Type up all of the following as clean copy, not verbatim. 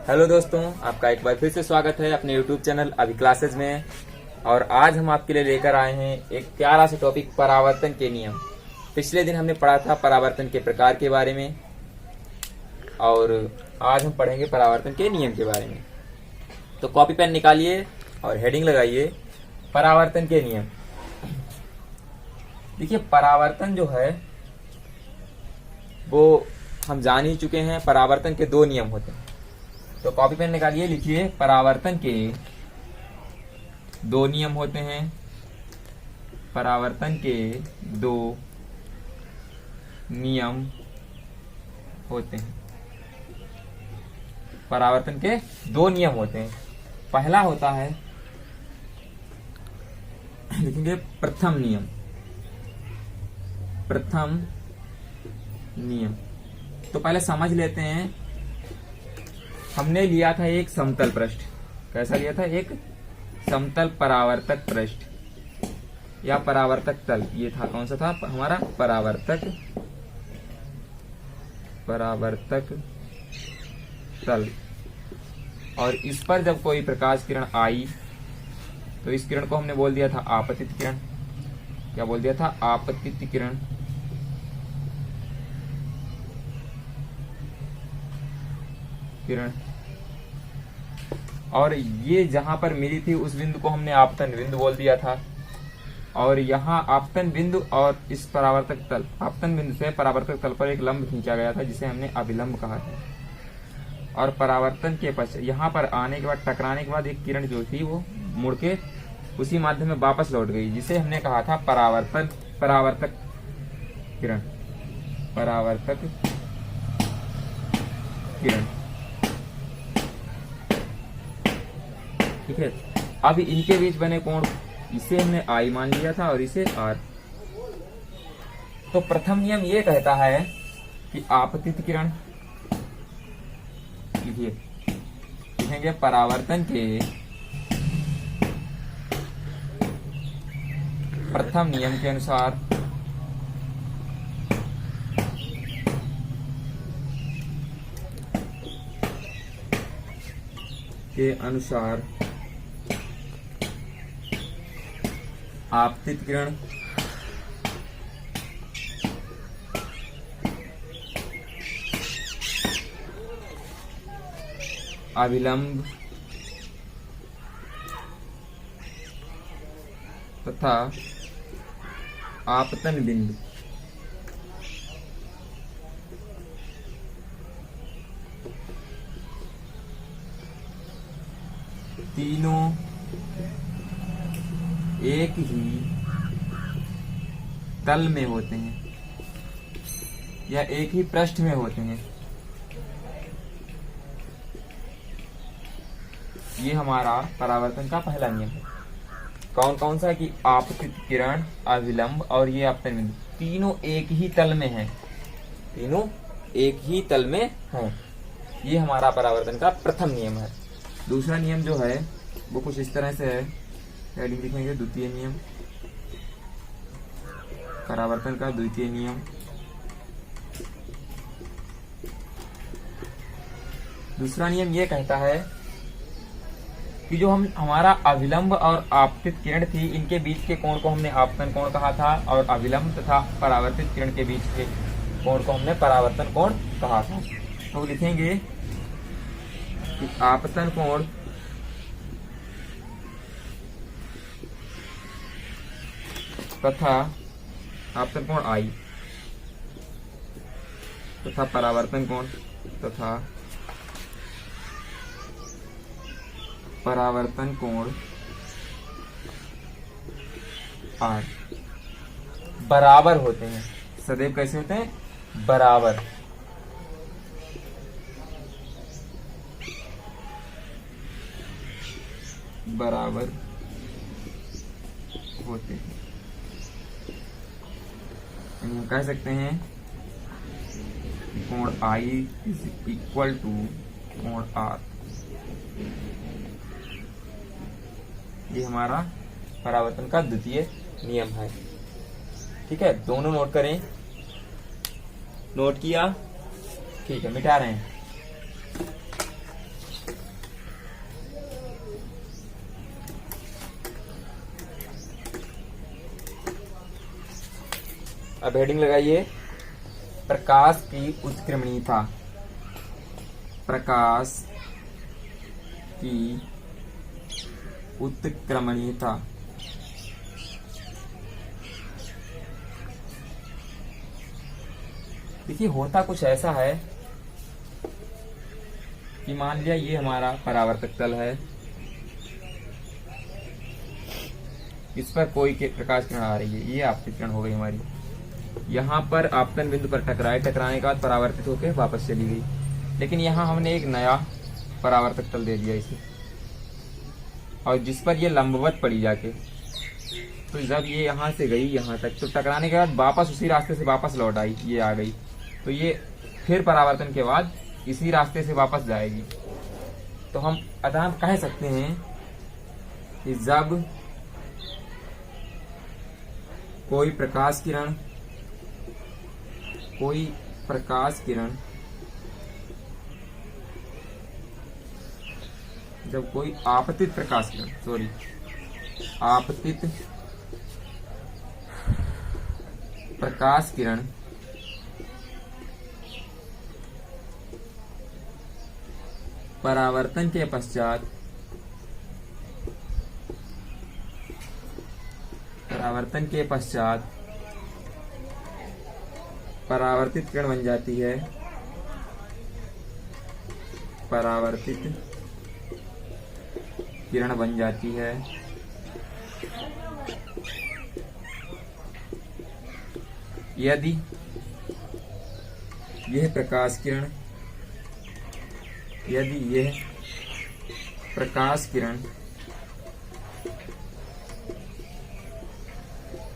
Hello दोस्तों, आपका एक बार फिर से स्वागत है अपने YouTube चैनल अभी क्लासेज में। और आज हम आपके लिए लेकर आए हैं एक प्यारा सा टॉपिक, परावर्तन के नियम। पिछले दिन हमने पढ़ा था परावर्तन के प्रकार के बारे में और आज हम पढ़ेंगे परावर्तन के नियम के बारे में। तो कॉपी पेन निकालिए और हेडिंग लगाइए, परावर्तन के नियम। देखिए, परावर्तन जो है वो हम जान ही चुके हैं। परावर्तन के दो नियम होते हैं। तो कॉपी पेन निकालिए, लिखिए परावर्तन के दो नियम होते हैं। परावर्तन के दो नियम होते हैं। परावर्तन के दो नियम होते हैं। पहला होता है, लिखेंगे प्रथम नियम। प्रथम नियम तो पहले समझ लेते हैं। हमने लिया था एक समतल पृष्ठ। कैसा लिया था? एक समतल परावर्तक पृष्ठ या परावर्तक तल। ये था, कौन सा था हमारा? परावर्तक तल। और इस पर जब कोई प्रकाश किरण आई तो इस किरण को हमने बोल दिया था आपतित किरण। क्या बोल दिया था? आपतित किरण। और ये जहां पर मिली थी उस बिंदु को हमने आपतन बिंदु बोल दिया था। और यहाँ आपतन बिंदु और इस परावर्तक तल, आपतन बिंदु से परावर्तक तल पर एक लंब खींचा गया था जिसे हमने अभिलंब कहा था। और परावर्तन के पश्चात यहाँ पर आने के बाद, टकराने के बाद एक किरण जो थी वो मुड़ के उसी माध्यम में वापस लौट गई, जिसे हमने कहा था परावर्तक किरण। परावर्तक किरण, ठीक है। अब इनके बीच बने कोण, इसे हमने आई मान लिया था और इसे आर। तो प्रथम नियम ये कहता है कि आपतित किरण, लिखिए, लिखेंगे परावर्तन के प्रथम नियम के अनुसार आपतित किरण अभिलंब तथा आपतन बिंदु तीनों एक ही तल में होते हैं या एक ही पृष्ठ में होते हैं। ये हमारा परावर्तन का पहला नियम है। कौन कौन सा? कि आपतित किरण, अभिलंब और ये आपतन बिंदु तीनों एक ही तल में हैं। तीनों एक ही तल में हैं। ये हमारा परावर्तन का प्रथम नियम है। दूसरा नियम जो है वो कुछ इस तरह से है। हेडिंग लिखेंगे द्वितीय नियम। परावर्तन का द्वितीय नियम। दूसरा नियम ये कहता है कि जो हमारा अभिलंब और आपतित किरण थी, इनके बीच के कोण को हमने आपतन कोण कहा था और अभिलंब तथा परावर्तित किरण के बीच के कोण को हमने परावर्तन कोण कहा था। तो लिखेंगे कि आपतन कोण तथा आपतन कोण आई तथा परावर्तन कोण तथा परावर्तन कोण आर बराबर होते हैं। सदैव कैसे होते हैं? बराबर। बराबर होते हैं। हम कह सकते हैं कोण आई इज इक्वल टू कोण आर। ये हमारा परावर्तन का द्वितीय नियम है। ठीक है, दोनों नोट करें। नोट किया? ठीक है, मिटा रहे हैं। अब हेडिंग लगाइए, प्रकाश की उत्क्रमणीयता। प्रकाश की उत्क्रमणीयता। देखिए होता कुछ ऐसा है कि मान लिया ये हमारा परावर्तक तल है, इस पर कोई प्रकाश किरण आ रही है, ये आपतित किरण हो गई हमारी, यहाँ पर आपतन बिंदु पर टकराए, टकराने के बाद परावर्तित होकर वापस चली गई। लेकिन यहाँ हमने एक नया परावर्तक तल दे दिया इसे, और जिस पर ये लंबवत पड़ी जाके, तो जब ये यहाँ से गई यहाँ तक, तो टकराने के बाद वापस उसी रास्ते से वापस लौट आई, ये आ गई, तो ये फिर परावर्तन के बाद इसी रास्ते से वापस जाएगी। तो हम अतः हम कह सकते हैं कि जब कोई प्रकाश किरण जब कोई आपतित प्रकाश किरण आपतित प्रकाश किरण परावर्तन के पश्चात परावर्तित किरण बन जाती है, परावर्तित किरण बन जाती है यदि यह प्रकाश किरण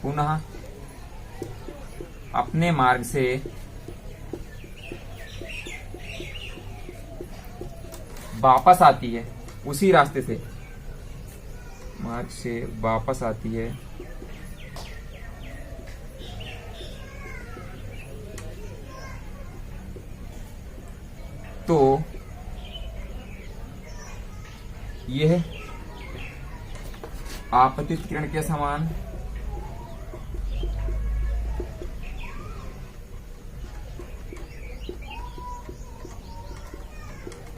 पुनः अपने मार्ग से वापस आती है, उसी रास्ते से मार्ग से वापस आती है, तो यह आपतित किरण के समान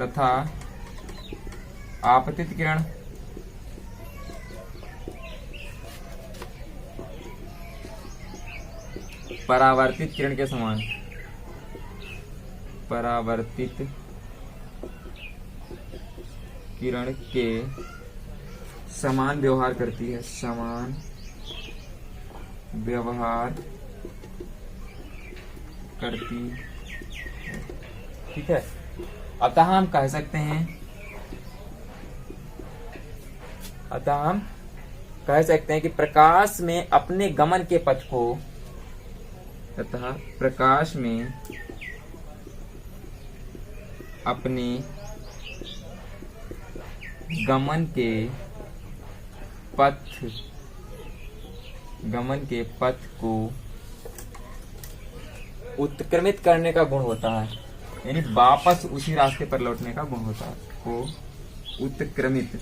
तथा आपतित किरण परावर्तित किरण के समान, परावर्तित किरण के समान व्यवहार करती है, समान व्यवहार करती है। ठीक है, अतः हम कह सकते हैं कि प्रकाश में अपने गमन के पथ को, तथा प्रकाश में अपने गमन के पथ को उत्क्रमित करने का गुण होता है, यानी वापस उसी रास्ते पर लौटने का गुण होता है, को उत्क्रमित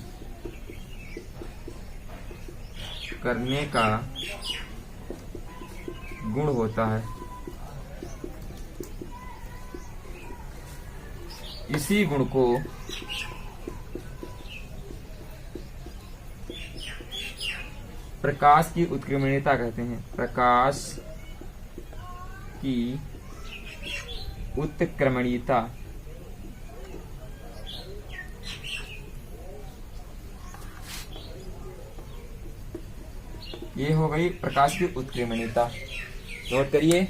करने का गुण होता है। इसी गुण को प्रकाश की उत्क्रमणीयता कहते हैं, प्रकाश की उत्क्रमणीयता। ये हो गई प्रकाश की उत्क्रमणीयता। नोट करिए,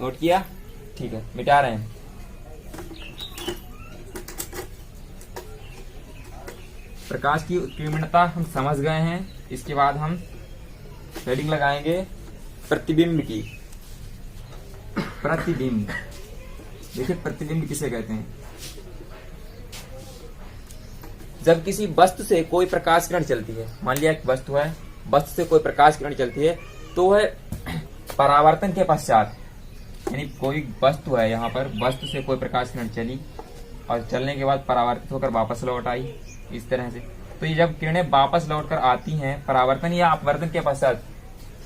नोट किया? ठीक है, मिटा रहे हैं। प्रकाश की उत्क्रमणीयता हम समझ गए हैं। इसके बाद हम हेडिंग लगाएंगे प्रतिबिंब की। प्रतिबिंब, देखिए प्रतिबिंब किसे कहते हैं? जब किसी वस्तु से कोई प्रकाश किरण चलती है, मान लिया एक वस्तु है, वस्तु से कोई प्रकाश किरण चलती है, तो वह परावर्तन के पश्चात, यानी कोई वस्तु है, यहाँ पर वस्तु से कोई प्रकाश किरण चली और चलने के बाद परावर्तित होकर वापस लौट आई, इस तरह से। तो ये जब किरणें वापस लौटकर आती हैं परावर्तन या अपवर्तन के पश्चात,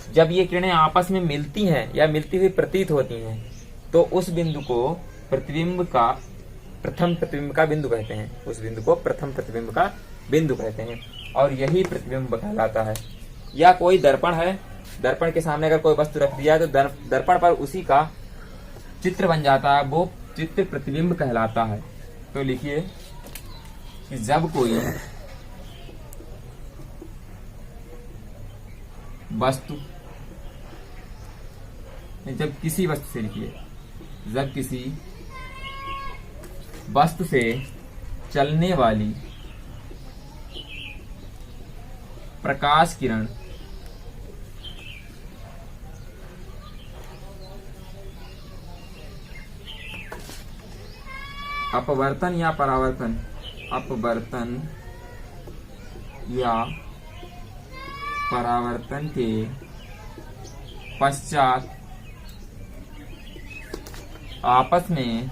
जब ये किरणें आपस में मिलती हैं या मिलती हुई प्रतीत होती हैं तो उस बिंदु को प्रतिबिंब का प्रथम प्रतिबिंब का बिंदु कहते हैं। उस बिंदु को प्रथम प्रतिबिंब का बिंदु कहते हैं और यही प्रतिबिंब कहलाता है। या कोई दर्पण है, दर्पण के सामने अगर कोई वस्तु रख दिया तो दर्पण पर उसी का चित्र बन जाता है, वो चित्र प्रतिबिंब कहलाता है। तो लिखिए कि जब कोई वस्तु, जब किसी वस्तु से, लिखिए जब किसी वस्तु से चलने वाली प्रकाश किरण अपवर्तन या परावर्तन, अपवर्तन या परावर्तन के पश्चात आपस में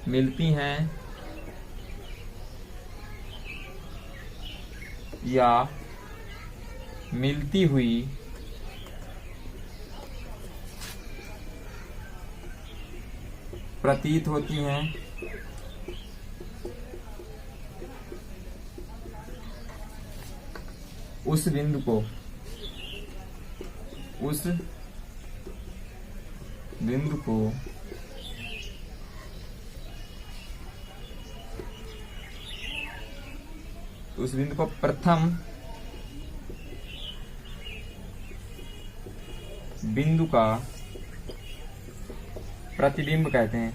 मिलती हैं या मिलती हुई प्रतीत होती हैं, उस बिंदु को, उस बिंदु को उस बिंदु को प्रथम बिंदु का प्रतिबिंब कहते हैं।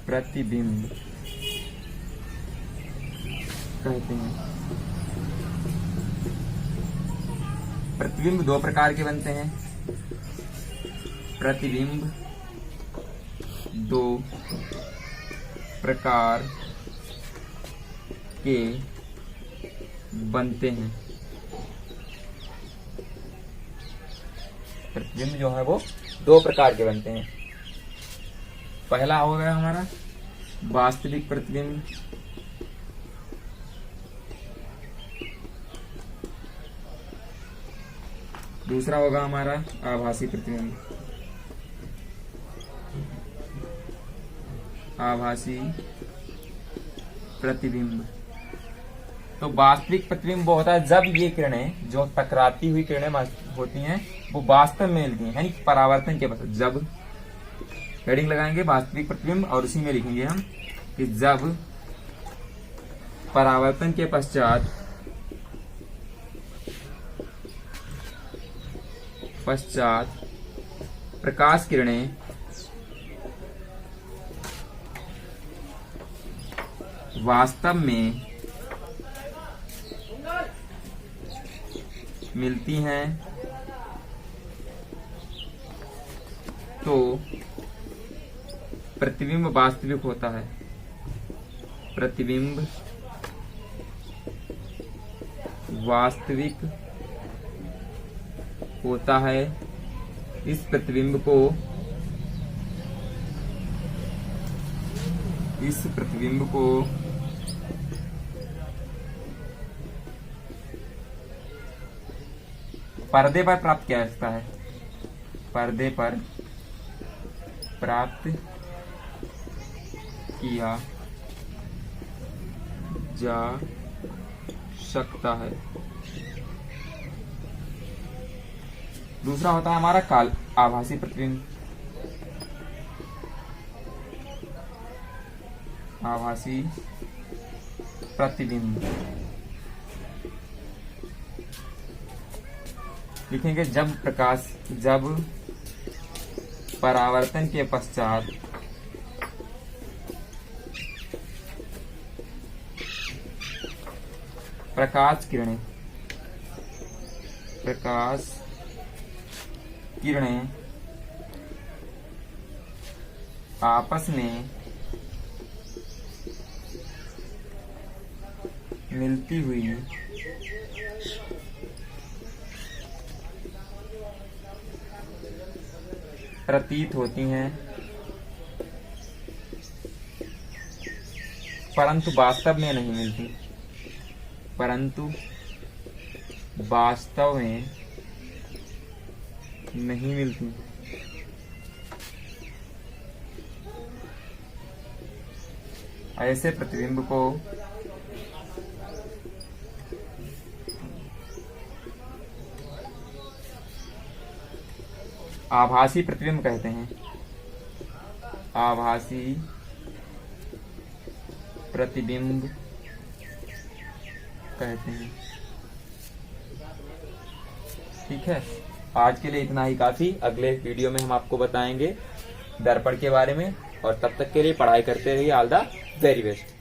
प्रतिबिंब कहते हैं। प्रतिबिंब दो प्रकार के बनते हैं। प्रतिबिंब दो प्रकार के बनते हैं। प्रतिबिंब जो है वो दो प्रकार के बनते हैं। पहला हो गया हमारा वास्तविक प्रतिबिंब, दूसरा होगा हमारा आभासी प्रतिबिंब। आभासी प्रतिबिंब। तो वास्तविक प्रतिबिंब वो होता है जब ये किरणें, जो टकराती हुई किरणें होती हैं, वो वास्तव में मिलती हैं, यानी परावर्तन के पश्चात। जब हेडिंग लगाएंगे वास्तविक प्रतिबिंब और उसी में लिखेंगे हम कि जब परावर्तन के पश्चात प्रकाश किरणें वास्तव में मिलती हैं तो प्रतिबिंब वास्तविक होता है। प्रतिबिंब वास्तविक होता है। इस प्रतिबिंब को पर्दे पर प्राप्त किया जा सकता है। पर्दे पर प्राप्त किया जा सकता है। दूसरा होता है हमारा आभासी प्रतिबिंब। आभासी प्रतिबिंब लिखेंगे जब परावर्तन के पश्चात प्रकाश किरणें आपस में मिलती हुई प्रतीत होती हैं, परंतु वास्तव में नहीं मिलती। परंतु वास्तव में नहीं मिलती। ऐसे प्रतिबिंब को आभासी प्रतिबिंब कहते हैं। आभासी प्रतिबिंब कहते हैं। ठीक है, आज के लिए इतना ही काफी। अगले वीडियो में हम आपको बताएंगे दर्पण के बारे में, और तब तक के लिए पढ़ाई करते रहिए। All the very best.